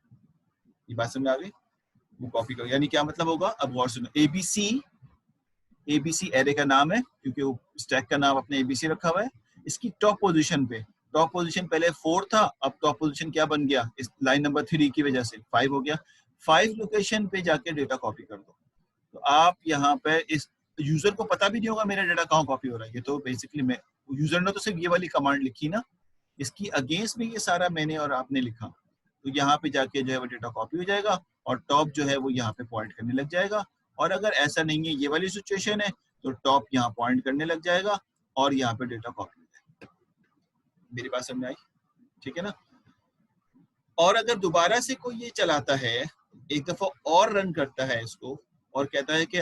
ये बात समझ आ गई, वो कॉपी करो। यानी क्या मतलब होगा, अब गौर सुनो, एबीसी, एबीसी एरे का नाम है क्योंकि वो स्टैक का नाम अपने एबीसी रखा हुआ है। इसकी टॉप पोजीशन पे, टॉप पोजीशन पहले 4 था, अब टॉप पोजीशन क्या बन गया, इस लाइन नंबर 3 की वजह से 5 हो गया। 5 लोकेशन पे जाके डेटा कॉपी कर दो। तो आप यहाँ पे इस यूजर को पता भी नहीं होगा मेरा डेटा कहाँ कॉपी हो रहा है। ये तो बेसिकली मैं, यूजर ने तो सिर्फ ये वाली कमांड लिखी ना, इसकी अगेंस्ट में ये सारा मैंने और आपने लिखा। तो यहाँ पे जाके जो है वो डेटा कॉपी हो जाएगा और टॉप जो है वो यहाँ पे पॉइंट करने लग जाएगा। और अगर ऐसा नहीं है, ये वाली सिचुएशन है, तो टॉप यहाँ पॉइंट करने लग जाएगा और यहाँ पे डेटा कॉपी हो जाएगा। मेरी बात समझ आई, ठीक है ना। और अगर दोबारा से कोई ये चलाता है, एक दफा और रन करता है इसको और कहता है कि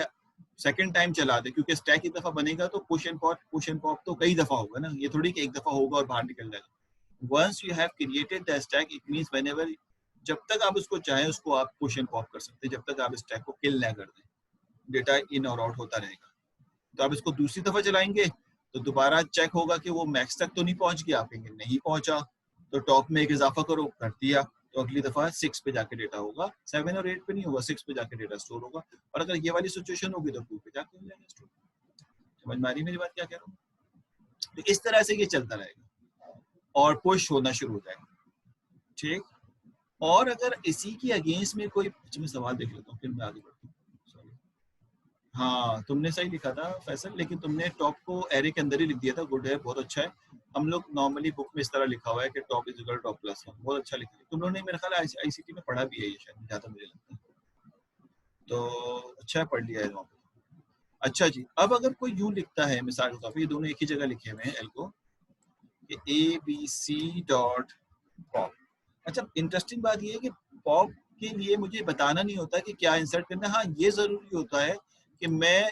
सेकंड टाइम चला दे, क्योंकि स्टैक एक दफा बनेगा तो पुश एंड पॉप तो कई दफा होगा ना, ये थोड़ी कि एक दफा होगा और बाहर निकल जाएगा। Once you have created the stack, it means whenever, जब तक आप उसको चाहें उसको आप पुश एंड पॉप कर सकते हैं, जब तक आप स्टैक को किल ना कर दें, डेटा इन और आउट होता रहेगा। तो आप इसको दूसरी दफा चलाएंगे तो दोबारा चेक होगा कि वो मैक्स तक तो नहीं पहुंच गया, आप कहेंगे नहीं पहुंचा, तो टॉप में एक इजाफा करो, कर दिया, तो अगली दफा 6 पे जाके डेटा होगा, 7 और 8 पे नहीं होगा, 6 पे जाके डेटा स्टोर होगा। और अगर ये वाली सिचुएशन होगी तो 2 पे जाके हो जाएगा स्टोर। समझ में आ रही मेरी बात क्या कह रहा हूँ। तो इस तरह से ये चलता रहेगा और पुश होना शुरू हो जाएगा, ठीक। और अगर इसी की अगेंस्ट में कोई, मैं सवाल देख लेता हूँ फिर मैं आगे बढ़ता हूँ। हाँ तुमने सही लिखा था फैसल, लेकिन तुमने टॉप को एरे के अंदर ही लिख दिया था। गुड है, बहुत अच्छा है। हम लोग नॉर्मली बुक में इस तरह लिखा हुआ है कि top is equal top plus 1, बहुत अच्छा लिखा है। तुम लोगों ने मेरे ख्याल आईसीटी में पढ़ा भी है ये, शायद जहाँ तक मुझे लगता है, तो अच्छा है, पढ़ लिया है वहाँ पे। अच्छा जी, अब अगर कोई यूं लिखता है, मिसाल के तौर पर ये दोनों एक ही जगह लिखे हुए हैं एल को, A B C dot pop. अच्छा इंटरेस्टिंग बात ये है कि पॉप के लिए मुझे बताना नहीं होता कि क्या इंसर्ट करना है। हाँ ये जरूरी होता है कि मैं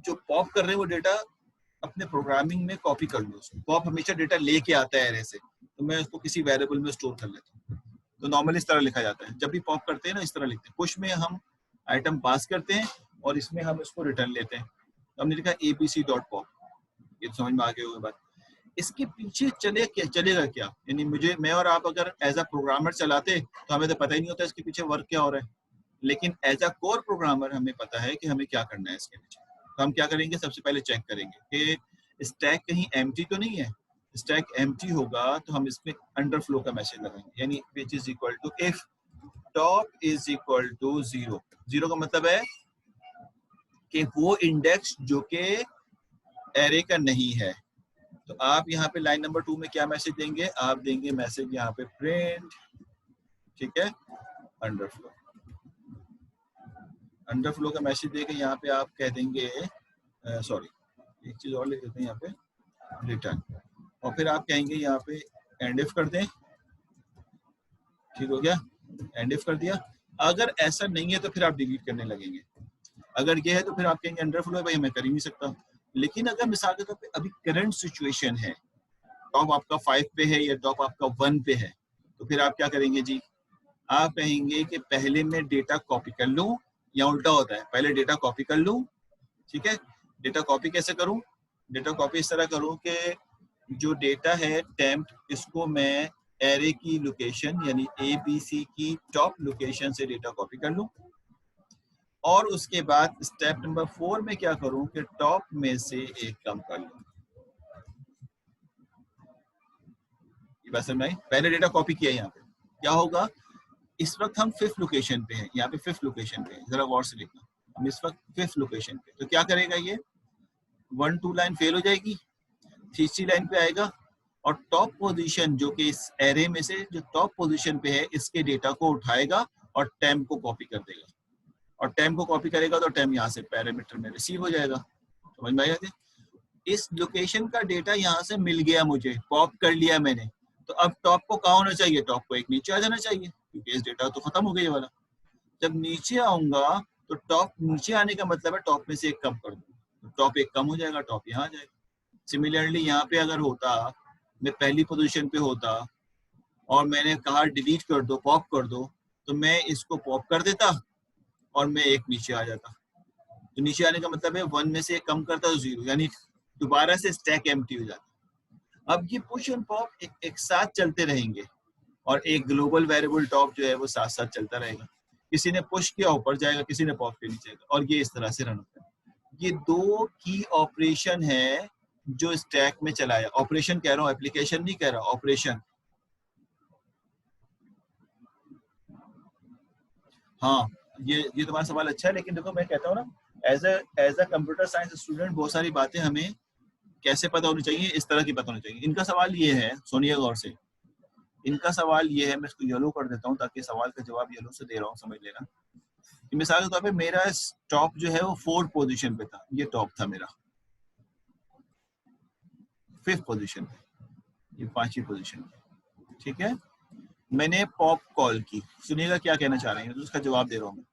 जो पॉप कर रहे हैं वो डेटा अपने प्रोग्रामिंग में कॉपी कर लूँ। पॉप हमेशा डेटा लेके आता है एरे से, तो मैं उसको किसी वेरिएबल में स्टोर कर लेता हूँ। तो नॉर्मली इस तरह लिखा जाता है, जब भी पॉप करते हैं ना इस तरह लिखते हैं। पुश में हम आइटम पास करते हैं और इसमें हम इसको रिटर्न लेते हैं। तो हमने लिखा abc डॉट पॉप, ये तो समझ में आ गई होगी बात। इसके पीछे चलेगा क्या, यानी मुझे, मैं और आप अगर एज अ प्रोग्रामर चलाते तो हमें तो पता ही नहीं होता इसके पीछे वर्क क्या हो रहा है, लेकिन एज अ कोर प्रोग्रामर हमें पता है कि हमें क्या करना है इसके पीछे। तो हम क्या करेंगे, सबसे पहले चेक करेंगे कि स्टैक कहीं एम्प्टी तो नहीं है। स्टैक एम्प्टी होगा तो हम इसमें अंडरफ्लो का मैसेज लगाएंगे, यानी which is equal to if top is equal to 0। 0 का मतलब है कि वो इंडेक्स जो कि एरे का नहीं है। तो आप यहाँ पे लाइन नंबर 2 में क्या मैसेज देंगे, आप देंगे मैसेज यहाँ पे प्रिंट, ठीक है, अंडरफ्लो। अंडरफ्लो का मैसेज देके यहाँ पे आप कह देंगे, सॉरी एक चीज और लिख देते हैं यहाँ पे, रिटर्न। और फिर आप कहेंगे यहाँ पे एंड इफ कर दें, ठीक हो गया, एंड इफ कर दिया। अगर ऐसा नहीं है तो फिर आप डिलीट करने लगेंगे। अगर ये है तो फिर आप कहेंगे अंडर फ्लो है भाई, मैं कर ही नहीं सकता। लेकिन अगर मिसाल के तौर पे अभी करंट सिचुएशन है, टॉप आपका 5 पे है या टॉप आपका 1 पे है, तो फिर आप क्या करेंगे जी, आप कहेंगे कि पहले मैं डेटा कॉपी कर लूं, या उल्टा होता है पहले डेटा कॉपी कर लूं, ठीक है। डेटा कॉपी कैसे करूं? डेटा कॉपी इस तरह करूं कि जो डेटा है टेम्प, इसको मैं एरे की लोकेशन यानी ABC की टॉप लोकेशन से डेटा कॉपी कर लूं, और उसके बाद स्टेप नंबर 4 में क्या करूं कि टॉप में से एक कम कर लूं। ये बात समझ आई? पहले डेटा कॉपी किया, यहाँ पे क्या होगा, इस वक्त हम 5th लोकेशन पे हैं, यहाँ पे 5th लोकेशन पे, जरा गौर से देखना, हम इस वक्त 5th लोकेशन पे, तो क्या करेगा ये 1-2 लाइन फेल हो जाएगी, तीसरी लाइन पे आएगा, और टॉप पोजीशन जो कि इस एरे में से जो टॉप पोजीशन पे है इसके डेटा को उठाएगा और टेम्प को कॉपी कर देगा, और टेम्प को कॉपी करेगा तो टेम्प यहाँ से पैरामीटर में रिसीव हो जाएगा। समझ में आया? इस लोकेशन का डेटा यहाँ से मिल गया, मुझे पॉप कर लिया मैंने, तो अब टॉप को कहाँ होना चाहिए, टॉप को एक नीचे आ जाना चाहिए, क्योंकि इस डेटा तो खत्म हो गया ये वाला। जब नीचे आऊंगा तो टॉप नीचे आने का मतलब है टॉप में से एक कम कर दूं, तो टॉप एक कम हो जाएगा, टॉप यहाँ आ जाएगा। सिमिलरली यहाँ पे अगर होता, मैं पहली पोजीशन पे होता और मैंने कहा डिलीट कर दो, पॉप कर दो, तो मैं इसको पॉप कर देता और मैं एक नीचे आ जाता। तो नीचे आने का मतलब है 1 में से एक कम करता तो 0, यानी दोबारा से स्टैक एम्प्टी हो जाता। अब ये पुश और पॉप एक साथ चलते रहेंगे, और एक ग्लोबल वेरिएबल टॉप जो है वो साथ साथ चलता रहेगा। किसी ने पुश किया ऊपर जाएगा, किसी ने पॉप के नीचे जाएगा, और ये इस तरह से रन होता है। ये 2 की ऑपरेशन है जो स्टैक में चलाया, ऑपरेशन कह रहा हूँ, एप्लीकेशन नहीं कह रहा, ऑपरेशन। हाँ, ये तुम्हारा सवाल अच्छा है, लेकिन देखो मैं कहता हूँ ना, as a computer science student बहुत सारी बातें हमें कैसे पता होनी चाहिए, इस तरह की पता होनी चाहिए। इनका सवाल ये है, सुनिए गौर से, इनका सवाल ये है, मैं इसको येलो कर देता हूँ ताकि सवाल का जवाब येलो से दे रहा हूँ, समझ लेना। मिसाल के तौर पे मेरा टॉप जो है वो 4th पोजीशन पे था, ये टॉप था मेरा 5th पोजीशन पे, ये 5वीं पोजीशन पे, ठीक है। मैंने पॉप कॉल की, सुनिएगा क्या कहना चाह रहे हैं, तो उसका जवाब दे रहा हूँ मैं।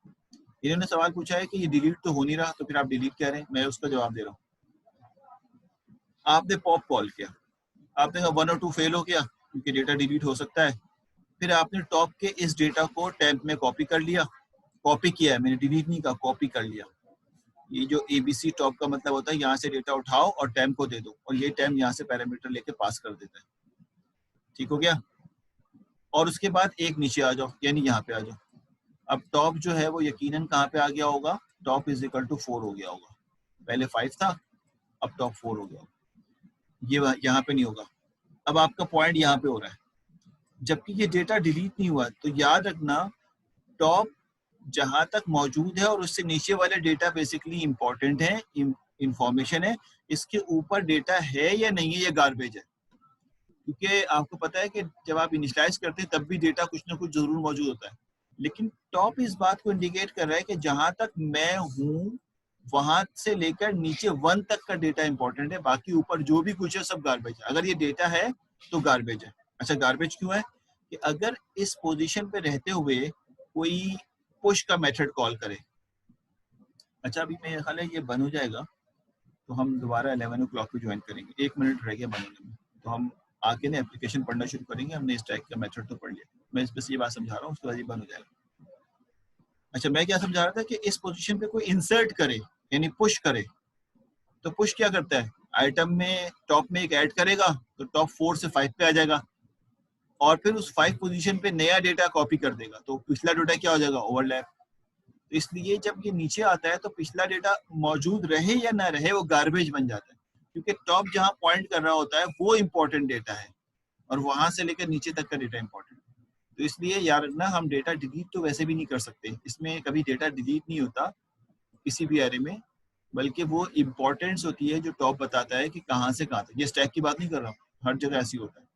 इन्होंने सवाल पूछा है कि ये डिलीट तो हो नहीं रहा, तो फिर आप डिलीट कह रहे हैं, मैं उसका जवाब दे रहा हूँ। आपने पॉप कॉल किया, आपने कहा 1 और 2 फेल हो गया क्योंकि डेटा डिलीट हो सकता है, फिर आपने टॉप के इस डेटा को टेम्प में कॉपी कर लिया, कॉपी किया है मैंने, डिलीट नहीं कहा, कॉपी कर लिया। ये जो ABC टॉप का मतलब होता है, यहाँ से डेटा उठाओ और टेम्प को दे दो, और ये टेम्प यहाँ से पैरामीटर लेके पास कर देता है, ठीक हो गया। और उसके बाद एक नीचे आ जाओ, यानी यहाँ पे आ जाओ। अब टॉप जो है वो यकीनन कहाँ पे आ गया होगा, टॉप इज इक्वल टू 4 हो गया होगा, पहले 5 था, अब टॉप 4 हो गया, ये यहाँ पे नहीं होगा। अब आपका पॉइंट यहाँ पे हो रहा है, जबकि ये डेटा डिलीट नहीं हुआ, तो याद रखना टॉप जहां तक मौजूद है और उससे नीचे वाले डेटा बेसिकली इंपॉर्टेंट है, इंफॉर्मेशन है, इसके ऊपर डेटा है या नहीं है, ये गार्बेज है। क्योंकि आपको पता है कि जब आप इनिशियलाइज करते हैं तब भी डेटा कुछ ना कुछ जरूर मौजूद होता है, लेकिन टॉप इस बात को इंडिकेट कर रहा है कि जहां तक मैं हूँ वहां से लेकर नीचे 1 तक का डेटा इंपॉर्टेंट है, बाकी ऊपर जो भी कुछ है सब गार्बेज है। अगर ये डेटा है तो गार्बेज है। अच्छा, गार्बेज क्यों है? कि अगर इस पोजीशन पे रहते हुए कोई पुश का मेथड कॉल करे, अच्छा अभी मेरे ख्याल है ये बंद हो जाएगा, तो हम दोबारा 11 o'clock पे ज्वाइन करेंगे, 1 मिनट रह गया बनने में, तो हम आके ना एप्लीकेशन पढ़ना शुरू करेंगे। हमने स्टैक का मेथड तो पढ़ लिया, मैं इस बस ये बात समझा रहा हूँ, उसके बाद ये बंद हो जाएगा। अच्छा, मैं क्या समझा रहा था कि इस पोजीशन पे कोई इंसर्ट करे यानी पुश करे, तो पुश क्या करता है, आइटम में टॉप में एक ऐड करेगा तो टॉप 4 से 5 पे आ जाएगा, और फिर उस 5 पोजीशन पे नया डेटा कॉपी कर देगा, तो पिछला डेटा क्या हो जाएगा, ओवरलैप। तो इसलिए जब ये नीचे आता है तो पिछला डेटा मौजूद रहे या ना रहे वो गार्बेज बन जाता है, क्योंकि टॉप जहां पॉइंट कर रहा होता है वो इंपॉर्टेंट डेटा है और वहां से लेकर नीचे तक का डेटा इंपॉर्टेंट। तो इसलिए याद रखना, हम डेटा डिलीट तो वैसे भी नहीं कर सकते, इसमें कभी डेटा डिलीट नहीं होता किसी भी एरे में, बल्कि वो इम्पोर्टेंस होती है जो टॉप बताता है कि कहाँ से कहाँ तक। ये स्टैक की बात नहीं कर रहा हूँ, हर जगह ऐसी होता है।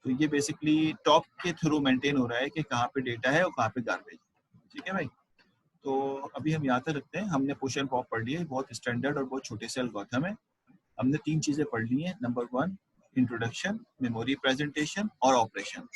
तो ये बेसिकली टॉप के थ्रू मेंटेन हो रहा है कि कहाँ पे डेटा है और कहाँ पे गार्बेज, ठीक है भाई। तो अभी हम यहाँ तक रखते हैं, हमने पुश एंड पॉप पढ़ लिया है, बहुत स्टैंडर्ड और बहुत छोटे से एल्गोरिथम है। हमने 3 चीजें पढ़ ली हैं, नंबर 1 इंट्रोडक्शन, मेमोरी प्रेजेंटेशन और ऑपरेशन।